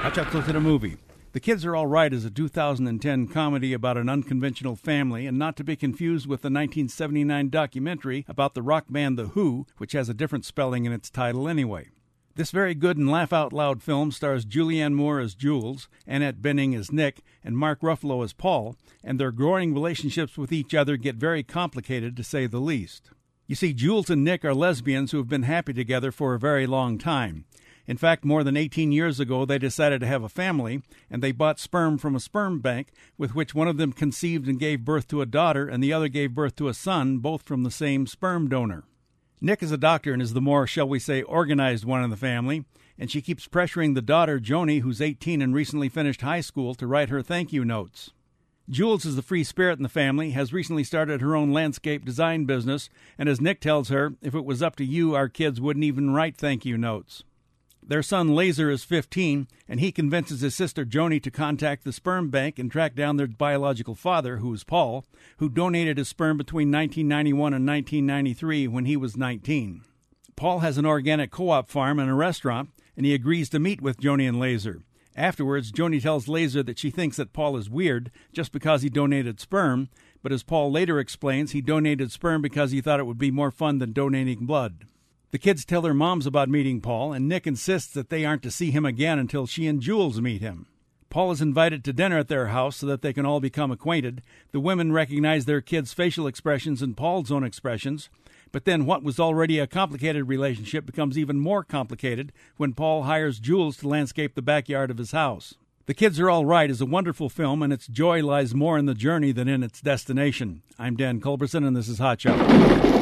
Hotshots looked at a movie. The Kids Are All Right is a 2010 comedy about an unconventional family, and not to be confused with the 1979 documentary about the rock band The Who, which has a different spelling in its title anyway. This very good and laugh-out-loud film stars Julianne Moore as Jules, Annette Bening as Nic, and Mark Ruffalo as Paul, and their growing relationships with each other get very complicated, to say the least. You see, Jules and Nic are lesbians who have been happy together for a very long time. In fact, more than 18 years ago, they decided to have a family, and they bought sperm from a sperm bank, with which one of them conceived and gave birth to a daughter, and the other gave birth to a son, both from the same sperm donor. Nic is a doctor and is the more, shall we say, organized one in the family, and she keeps pressuring the daughter, Joni, who's 18 and recently finished high school, to write her thank you notes. Jules is the free spirit in the family, has recently started her own landscape design business, and as Nic tells her, if it was up to you, our kids wouldn't even write thank you notes. Their son Laser is 15, and he convinces his sister Joni to contact the sperm bank and track down their biological father, who is Paul, who donated his sperm between 1991 and 1993 when he was 19. Paul has an organic co-op farm and a restaurant, and he agrees to meet with Joni and Laser. Afterwards, Joni tells Laser that she thinks that Paul is weird just because he donated sperm, but as Paul later explains, he donated sperm because he thought it would be more fun than donating blood. The kids tell their moms about meeting Paul, and Nic insists that they aren't to see him again until she and Jules meet him. Paul is invited to dinner at their house so that they can all become acquainted. The women recognize their kids' facial expressions and Paul's own expressions. But then what was already a complicated relationship becomes even more complicated when Paul hires Jules to landscape the backyard of his house. The Kids Are All Right is a wonderful film, and its joy lies more in the journey than in its destination. I'm Dan Culberson, and this is Hot Shot.